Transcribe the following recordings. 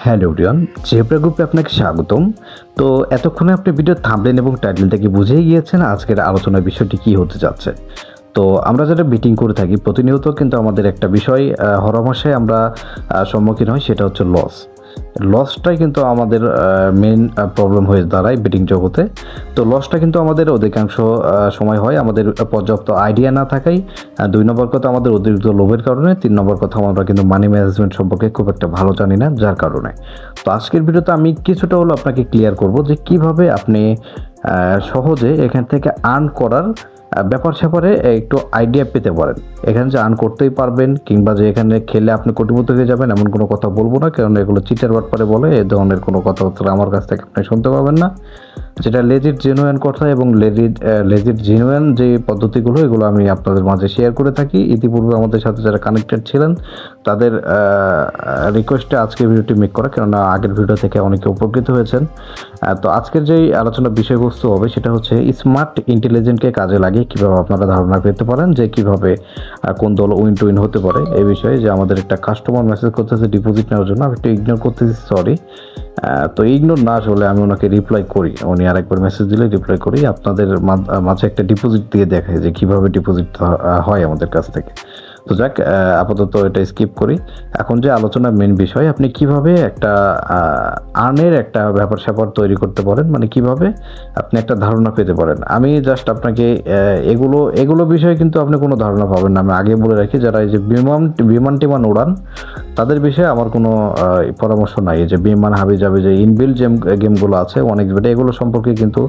Hello everyone, zebra গ্রুপে আপনাকে স্বাগতম। তো এতক্ষণে আপনি ভিডিও থাম্বনেল এবং টাইটেল থেকে বুঝেই গিয়েছেন আজকের আলোচনার বিষয়টি কী হতে যাচ্ছে। তো আমরা যেটা মিটিং করে থাকি প্রতিনিয়ত, কিন্তু আমাদের একটা বিষয় হরহামেশাই আমরা সম্মুখীন হই, সেটা হচ্ছে লসটাই কিন্তু আমাদের মেন প্রবলেম হয়ে দাঁড়ায় বেটিং জগতে। তো লসটা কিন্তু আমাদের অধিকাংশ সময় হয় আমাদের পর্যাপ্ত আইডিয়া না থাকাই। 2 নম্বর কথা আমাদের অতিরিক্ত লোভের কারণে। 3 নম্বর কথা আমরা কিন্তু মানি ম্যানেজমেন্ট সম্পর্কে খুব একটা ভালো জানি না, যার কারণে। তো আজকের ভিডিওতে আমি কিছুটা হলো আপনাকে ক্লিয়ার করব যে কিভাবে আপনি সহজে এখান থেকে আর্ন করার ব্যাপার স্যাপারে একটু আইডিয়া পেতে পারেন। এখানে যে আর্ন করতেই পারবেন, কিংবা যে এখানে খেলে আপনি কোটিপতি হয়ে যাবেন এমন কোনো কথা বলবো না, কারণ এগুলো চিটার বাটপারে বলে। এই ধরনের কোনো কথাবার্তা আমার কাছ থেকে আপনি শুনতে পাবেন না। যেটা লেজিট জেনুইন কথা এবং লেজিট জেনুইন যে পদ্ধতিগুলো, এগুলো আমি আপনাদের মাঝে শেয়ার করে থাকি। ইতিপূর্বে আমাদের সাথে যারা কানেক্টেড ছিলেন তাদের রিকোয়েস্টে আজকের ভিডিওটি মেক করা, কেননা আগের ভিডিও থেকে অনেকে উপকৃত হয়েছেন। তো আজকের যেই আলোচনার বিষয়বস্তু হবে সেটা হচ্ছে স্মার্ট ইন্টেলিজেন্টকে কাজে লাগিয়ে কীভাবে আপনারা ধারণা পেতে পারেন যে কীভাবে কোন দল উইন টু উইন হতে পারে। এই বিষয়ে যে আমাদের একটা কাস্টমার মেসেজ করতেছে ডিপোজিট নেওয়ার জন্য, আমি একটু ইগনোর করতেছি, সরি। তো ইগনোর না আসলে আমি ওনাকে রিপ্লাই করি, উনি আরেকবার মেসেজ দিলে রিপ্লাই করি। আপনাদের মাঝে একটা ডিপোজিট দিয়ে দেখায় যে কীভাবে ডিপোজিট হয় আমাদের কাছ থেকে। তো যাক, আপাতত এটা স্কিপ করি। এখন যে আলোচনার মেন বিষয়, আপনি কিভাবে একটা আর্নের একটা ব্যাপার স্যাপার তৈরি করতে পারেন, মানে কিভাবে আপনি একটা ধারণা পেতে পারেন। আমি জাস্ট আপনাকে এগুলো বিষয়ে কিন্তু আপনি কোনো ধারণা পাবেন না। আমি আগে বলে রাখি, যারা এই যে বিমান টিমান উড়ান তাদের বিষয়ে আমার কোনো পরামর্শ নাই। এই যে বিমান হাবি যাবে যে ইনবিল্ড যে গেমগুলো আছে অনেক বেটে, এগুলো সম্পর্কে কিন্তু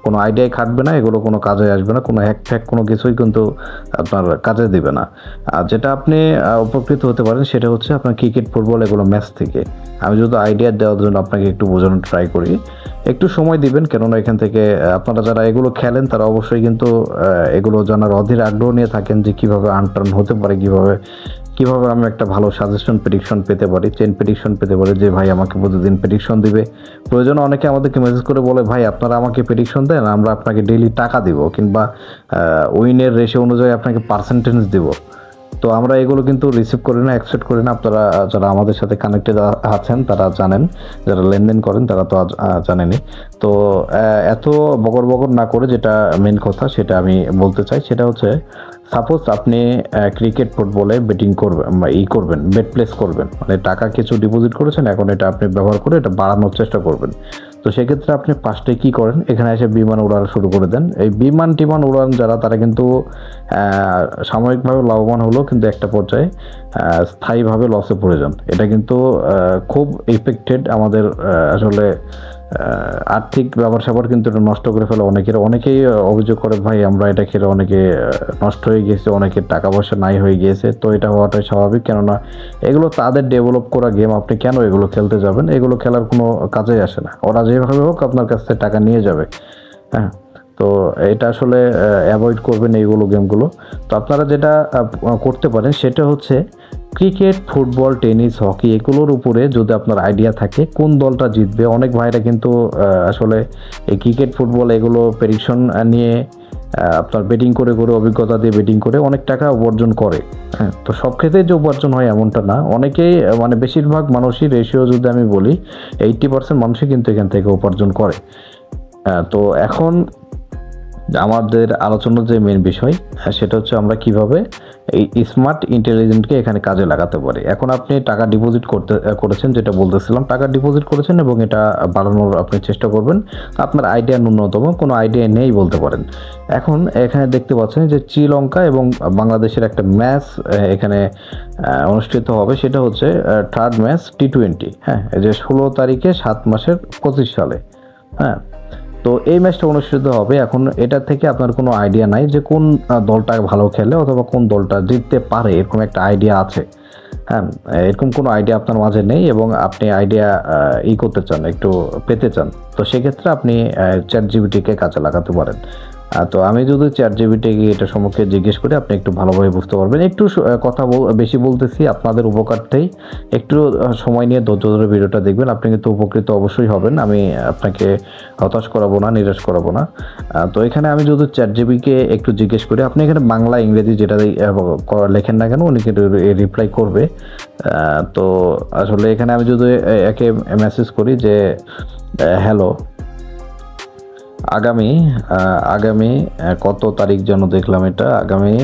কোনো আইডিয়াই খাটবে না, এগুলো কোনো কাজে আসবে না, কোনো হ্যাক ফ্যাক কোনো কিছুই কিন্তু আপনার কাজে দিবে না। আর যেটা আপনি উপকৃত হতে পারেন সেটা হচ্ছে আপনার ক্রিকেট, ফুটবল এগুলো ম্যাচ থেকে। আমি যদি আইডিয়া দেওয়ার জন্য আপনাকে একটু বোঝানোর ট্রাই করি, একটু সময় দিবেন, কেননা এখান থেকে আপনারা যারা এগুলো খেলেন তারা অবশ্যই কিন্তু এগুলো জানার অধীর আগ্রহ নিয়ে থাকেন যে কীভাবে আর্ন টার্ন হতে পারে, কীভাবে আমি একটা ভালো সাজেশন প্রেডিকশন পেতে পারি, চেন প্রেডিকশন পেতে পারি, যে ভাই আমাকে প্রতিদিন প্রেডিকশন দিবে। প্রয়োজনে অনেকে আমাদেরকে মেসেজ করে বলে, ভাই আপনারা আমাকে প্রেডিকশন দেন, আমরা আপনাকে ডেইলি টাকা দিব, কিংবা উইনের রেশিও অনুযায়ী আপনাকে পার্সেন্টেজ দিব। তো আমরা এগুলো কিন্তু রিসিভ করি না, অ্যাকসেপ্ট করি না। আপনারা যারা আমাদের সাথে কানেক্টেড আছেন তারা জানেন, যারা লেনদেন করেন তারা তো জানেনই। তো এত বগর না করে যেটা মেন কথা সেটা আমি বলতে চাই, সেটা হচ্ছে সাপোজ আপনি ক্রিকেট, ফুটবলে বেটিং করবেন, বেট প্লেস করবেন, মানে টাকা কিছু ডিপোজিট করেছেন, এখন এটা আপনি ব্যবহার করে এটা বাড়ানোর চেষ্টা করবেন। তো সেক্ষেত্রে আপনি ফার্স্টে কী করেন, এখানে এসে বিমান উড়ানো শুরু করে দেন। এই বিমান টিমান উড়ান যারা, তারা কিন্তু সাময়িকভাবে লাভবান হলেও কিন্তু একটা পর্যায়ে স্থায়ীভাবে লসে পড়ে যান। এটা কিন্তু খুব ইফেক্টেড আমাদের আসলে আর্থিক ব্যাপার স্যাপার কিন্তু এটা নষ্ট করে ফেলে অনেকেই অভিযোগ করে, ভাই আমরা এটা খেলে অনেকে নষ্ট হয়ে গিয়েছে, অনেকের টাকা পয়সা নাই হয়ে গিয়েছে। তো এটা হওয়াটাই স্বাভাবিক, কেননা এগুলো তাদের ডেভেলপ করা গেম, আপনি কেন এগুলো খেলতে যাবেন? এগুলো খেলার কোনো কাজেই আসে না, ওরা যেভাবে হোক আপনার কাছ থেকে টাকা নিয়ে যাবে। হ্যাঁ, তো এটা আসলে অ্যাভয়েড করবেন এইগুলো গেমগুলো। তো আপনারা যেটা করতে পারেন সেটা হচ্ছে ক্রিকেট, ফুটবল, টেনিস, হকি এগুলোর উপরে যদি আপনার আইডিয়া থাকে কোন দলটা জিতবে। অনেক ভাইরা কিন্তু আসলে এই ক্রিকেট, ফুটবল এগুলো প্রেডিকশন নিয়ে আপনার বেটিং করে অভিজ্ঞতা দিয়ে বেটিং করে অনেক টাকা উপার্জন করে। হ্যাঁ, তো সব ক্ষেত্রে যে উপার্জন হয় এমনটা না, অনেকেই মানে বেশিরভাগ মানুষই, রেশিও যদি আমি বলি 80% মানুষই কিন্তু এখান থেকে উপার্জন করে। তো এখন আমাদের আলোচনার যে মেন বিষয় সেটা হচ্ছে আমরা কিভাবে এই স্মার্ট ইন্টেলিজেন্টকে এখানে কাজে লাগাতে পারি। এখন আপনি টাকা ডিপোজিট করেছেন, যেটা বলতেছিলাম, টাকা ডিপোজিট করেছেন এবং এটা বাড়ানোর আপনি চেষ্টা করবেন। আপনার আইডিয়া ন্যূনতম কোনো আইডিয়া নেই বলতে পারেন। এখন এখানে দেখতে পাচ্ছেন যে শ্রীলঙ্কা এবং বাংলাদেশের একটা ম্যাচ এখানে অনুষ্ঠিত হবে, সেটা হচ্ছে থার্ড ম্যাচ T20। হ্যাঁ, এই যে 16 তারিখে 7 মাসের 25 সালে। হ্যাঁ, তো এই ম্যাচটা অনুষ্ঠিত হবে। এখন এটা থেকে আপনার কোনো আইডিয়া নাই যে কোন দলটা ভালো খেলে অথবা কোন দলটা জিততে পারে, এরকম একটা আইডিয়া আছে। হ্যাঁ, এরকম কোনো আইডিয়া আপনার মাঝে নেই এবং আপনি আইডিয়া করতে চান, একটু পেতে চান। তো সেক্ষেত্রে আপনি চ্যাট জিপিটিকে কাজে লাগাতে পারেন। তো আমি যদি ChatGPT-কে এটা সম্পর্কে জিজ্ঞেস করি, আপনি একটু ভালোভাবে বুঝতে পারবেন। একটু কথা বেশি বলতেছি আপনাদের উপকারটাই। একটু সময় নিয়ে ধৈর্য ধরে ভিডিওটা দেখবেন। আপনি কিন্তু উপকৃত অবশ্যই হবেন। আমি আপনাকে হতাশ করাবো না, নিরাশ করাবো না। তো এখানে আমি যদি ChatGPT-কে একটু জিজ্ঞেস করি, আপনি এখানে বাংলা, ইংরেজি যেটাই লেখেন না কেন, উনি কিন্তু রিপ্লাই করবে। তো আসলে এখানে আমি যদি একে মেসেজ করি যে হ্যালো, আগামী আগামী কত তারিখ যেন দেখলাম, এটা আগামী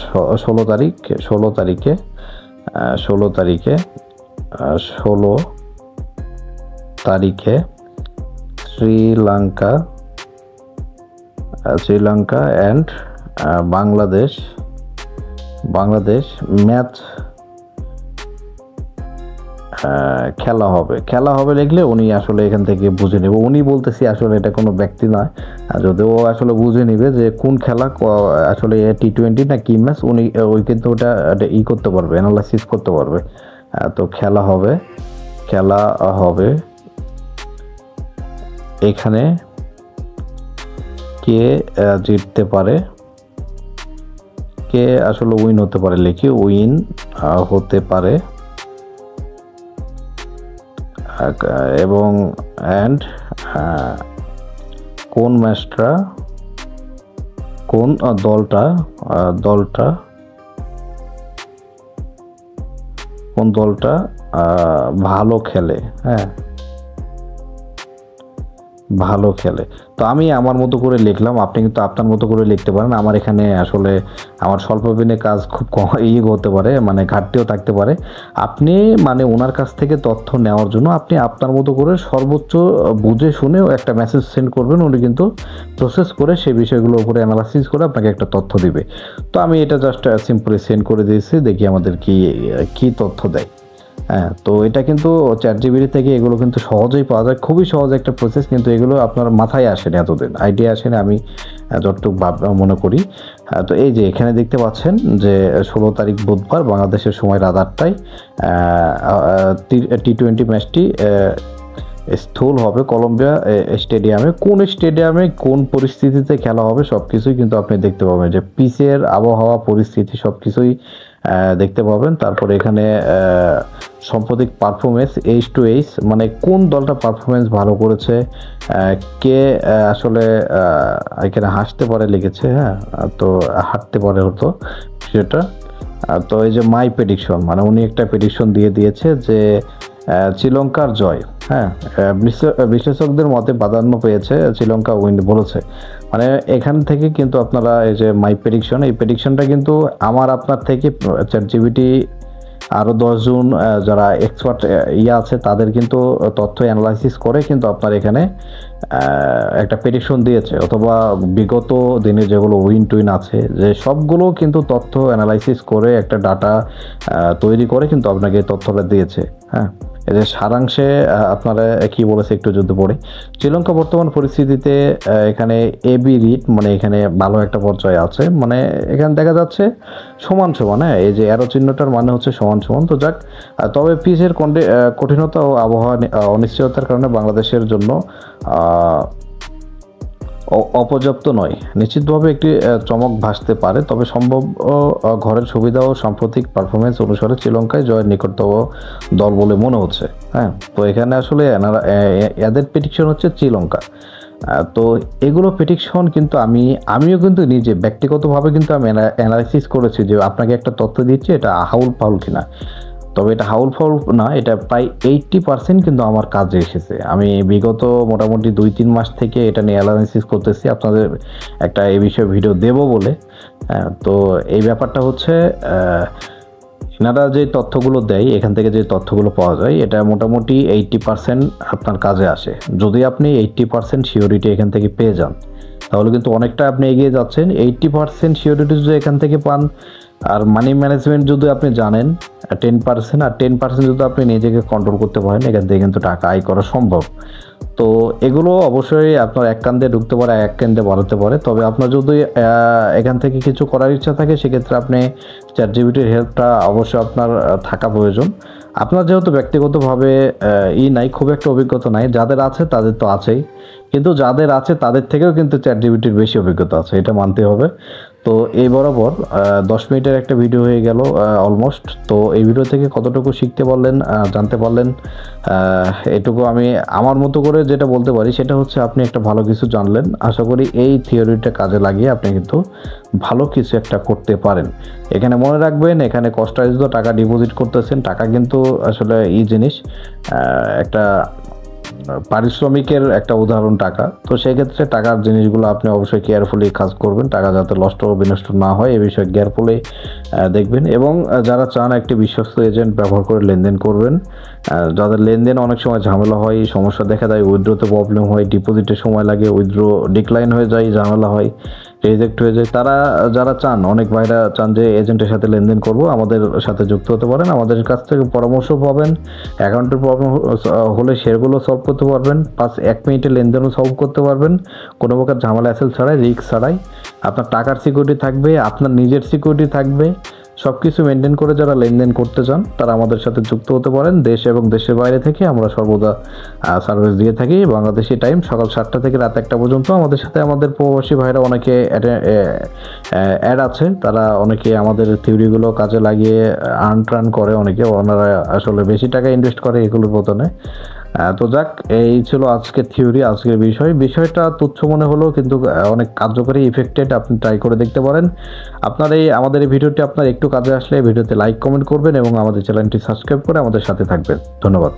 16 তারিখ, 16 তারিখে 16 তারিখে 16 তারিখে শ্রীলঙ্কা অ্যান্ড বাংলাদেশ ম্যাচ খেলা হবে লিখলে উনি আসলে এখান থেকে বুঝে নেবে। উনি বলতেছি আসলে এটা কোনো ব্যক্তি নয়, যদিও আসলে বুঝে নিবে যে কোন খেলা আসলে T20 না কি ম্যাচ, ওই কিন্তু ওটা করতে পারবে, অ্যানালাইসিস করতে পারবে। তো খেলা হবে এখানে, কে জিততে পারে, কে আসলে উইন হতে পারে, লিখি উইন হতে পারে, এবং কোন ম্যাচটা, কোন দলটা ভালো খেলে, হ্যাঁ ভালো খেলে। তো আমি আমার মতো করে লিখলাম, আপনি কিন্তু আপনার মতো করে লিখতে পারেন। আমার এখানে আসলে আমার স্বল্পদিনে কাজ খুব হতে পারে, মানে ঘাটতিও থাকতে পারে। আপনি মানে ওনার কাছ থেকে তথ্য নেওয়ার জন্য আপনি আপনার মতো করে সর্বোচ্চ বুঝে শুনে একটা মেসেজ সেন্ড করবেন, উনি কিন্তু প্রসেস করে সেই বিষয়গুলোর উপরে অ্যানালাইসিস করে আপনাকে একটা তথ্য দিবে। তো আমি এটা জাস্ট সিম্পলি সেন্ড করে দিয়েছি, দেখি আমাদের কি তথ্য দেয়। হ্যাঁ, তো এটা কিন্তু ChatGPT থেকে এগুলো কিন্তু সহজেই পাওয়া যায়, খুবই সহজ একটা প্রসেস, কিন্তু এগুলো আপনার মাথায় আসেনি, এতদিন আইডিয়া আসেনি আমি যতটুকু মনে করি। তো এই যে এখানে দেখতে পাচ্ছেন যে 16 তারিখ বুধবার বাংলাদেশের সময় রাত 8টায় T20 ম্যাচটি স্থূল হবে কলম্বিয়া স্টেডিয়ামে। কোন স্টেডিয়ামে কোন পরিস্থিতিতে খেলা হবে সব কিছুই কিন্তু আপনি দেখতে পাবেন, যে পিচের আবহাওয়া পরিস্থিতি সব কিছুই দেখতে পাবেন। তারপরে এখানে সাম্প্রতিক পারফরমেন্স H2H, মানে কোন দলটা পারফরমেন্স ভালো করেছে, কে আসলে এখানে হাসতে পারে লিখেছে, হ্যাঁ তো হাঁটতে পারে হতো সেটা। তো এই যে মাই প্রেডিকশন, মানে উনি একটা প্রেডিকশন দিয়ে দিয়েছে যে শ্রীলঙ্কার জয়, হ্যাঁ বিশ্লেষকদের মতে প্রাধান্য পেয়েছে শ্রীলঙ্কা উইন বলেছে। মানে এখান থেকে কিন্তু আপনারা এই যে মাই প্রেডিকশন, এই প্রেডিকশনটা কিন্তু আমার আপনার থেকে ChatGPT আরও 10 জন যারা এক্সপার্ট আছে তাদের কিন্তু তথ্য অ্যানালাইসিস করে কিন্তু আপনার এখানে একটা প্রেডিকশন দিয়েছে, অথবা বিগত দিনে যেগুলো উইন টুইন আছে যে সবগুলো কিন্তু তথ্য অ্যানালাইসিস করে একটা ডাটা তৈরি করে কিন্তু আপনাকে এই তথ্যটা দিয়েছে। হ্যাঁ, এই যে সারাংশে আপনারা কি বলেছে একটু যদি পড়ি, শ্রীলঙ্কা বর্তমান পরিস্থিতিতে এখানে এবি রিট, মানে এখানে ভালো একটা পর্যায়ে আছে, মানে এখানে দেখা যাচ্ছে সমান সমান। হ্যাঁ, এই যে অ্যারো চিহ্নটার মানে হচ্ছে সমান সমান। তো যাক, তবে পিচের কঠিনতা ও আবহাওয়া অনিশ্চয়তার কারণে বাংলাদেশের জন্য অপর্যাপ্ত নয়, নিশ্চিতভাবে একটি চমক ভাসতে পারে, তবে সম্ভব ঘরের সুবিধা ও সাম্প্রতিক পারফরমেন্স অনুসারে শ্রীলঙ্কায় জয়ের নিকটতম দল বলে মনে হচ্ছে। হ্যাঁ, তো এখানে আসলে এদের প্রেডিকশন হচ্ছে শ্রীলঙ্কা। তো এগুলো প্রেডিকশন কিন্তু আমিও কিন্তু নিজে ব্যক্তিগতভাবে কিন্তু আমি অ্যানালাইসিস করেছি, যে আপনাকে একটা তথ্য দিচ্ছি এটা হাউল ফাউল কিনা। তবে এটা হাউল ফাউল না, এটা প্রায় 80% কিন্তু আমার কাজে এসেছে। আমি বিগত মোটামুটি 2-3 মাস থেকে এটা নিয়ে অ্যানালাইসিস করতেছি, আপনাদের একটা এই বিষয়ে ভিডিও দেব বলে। তো এই ব্যাপারটা হচ্ছে এনারা যে তথ্যগুলো দেয়, এখান থেকে যে তথ্যগুলো পাওয়া যায়, এটা মোটামুটি 80% আপনার কাজে আসে। যদি আপনি 80% সিওরিটি এখান থেকে পেয়ে যান, তাহলে কিন্তু অনেকটা আপনি এগিয়ে যাচ্ছেন। 80% সিওরিটি যদি এখান থেকে পান, আর মানি ম্যানেজমেন্ট যদি আপনি জানেন 10%, আর 10% যদি আপনি নিজেকে কন্ট্রোল করতে পারেন, এখান থেকে কিন্তু টাকা আয় করা সম্ভব। তো এগুলো অবশ্যই আপনার এক কান্দে ঢুকতে পারে, এক কান্দে বাড়াতে পারে। তবে আপনার যদি এখান থেকে কিছু করার ইচ্ছা থাকে, সেক্ষেত্রে আপনি ChatGPTর হেল্পটা অবশ্যই আপনার থাকা প্রয়োজন। আপনার যেহেতু ব্যক্তিগতভাবে নাই, খুব একটা অভিজ্ঞতা নাই, যাদের আছে তাদের তো আছেই, কিন্তু যাদের আছে তাদের থেকেও কিন্তু ChatGPT-র বেশি অভিজ্ঞতা আছে, এটা মানতে হবে। তো এই বরাবর 10 মিনিটের একটা ভিডিও হয়ে গেল অলমোস্ট। তো এই ভিডিও থেকে কতটুকু শিখতে পারলেন, জানতে পারলেন, এটুকু আমি আমার মতো করে যেটা বলতে পারি সেটা হচ্ছে আপনি একটা ভালো কিছু জানলেন। আশা করি এই থিওরিটা কাজে লাগিয়ে আপনি কিন্তু ভালো কিছু একটা করতে পারেন। এখানে মনে রাখবেন, এখানে কষ্টার্জিত টাকা ডিপোজিট করতেছেন, টাকা কিন্তু আসলে জিনিস, একটা পারিশ্রমিকের একটা উদাহরণ টাকা। তো সেই ক্ষেত্রে টাকার জিনিসগুলো আপনি অবশ্যই কেয়ারফুলি কাজ করবেন, টাকা যাতে নষ্ট বিনষ্ট না হয় এ বিষয়ে কেয়ারফুলি দেখবেন। এবং যারা চান একটি বিশ্বস্ত এজেন্ট ব্যবহার করে লেনদেন করবেন, যাদের লেনদেন অনেক সময় ঝামেলা হয়, সমস্যা দেখা দেয়, উইথড্রোতে প্রবলেম হয়, ডিপোজিটে সময় লাগে, উইথড্রো ডিক্লাইন হয়ে যায়, ঝামেলা হয়, রিজেক্ট হয়ে যায়, তারা যারা চান, অনেক ভাইরা চান যে এজেন্টের সাথে লেনদেন করব, আমাদের সাথে যুক্ত হতে পারেন। আমাদের কাছ থেকে পরামর্শ পাবেন, অ্যাকাউন্টের প্রবলেম হলে সেগুলো সলভ করতে পারবেন, 1 মিনিটে লেনদেনও সলভ করতে পারবেন, কোনো প্রকার ঝামেলা অ্যাসেল ছাড়াই, রিস্ক ছাড়াই। আপনার টাকার সিকিউরিটি থাকবে, আপনার নিজের সিকিউরিটি থাকবে, সব কিছু মেনটেন করে যারা লেনদেন করতে চান তারা আমাদের সাথে যুক্ত হতে পারেন। দেশ এবং দেশের বাইরে থেকে আমরা সর্বদা সার্ভিস দিয়ে থাকি। বাংলাদেশি টাইম সকাল 7টা থেকে রাত 1টা পর্যন্ত। আমাদের সাথে আমাদের প্রবাসী ভাইরা অনেকে অ্যাড আছে, তারা অনেকে আমাদের থিওরিগুলো কাজে লাগিয়ে টার্ন করে, অনেকে ওনারা আসলে বেশি টাকা ইনভেস্ট করে এগুলোর পতনে। তো যাক, এই ছিল আজকের থিওরি, আজকের বিষয়টা তুচ্ছ মনে হলেও কিন্তু অনেক কার্যকরী, ইফেক্টেড। আপনি ট্রাই করে দেখতে পারেন। আমাদের এই ভিডিওটি আপনার একটু কাজে আসলে ভিডিওতে লাইক কমেন্ট করবেন এবং আমাদের চ্যানেলটি সাবস্ক্রাইব করে আমাদের সাথে থাকবেন। ধন্যবাদ।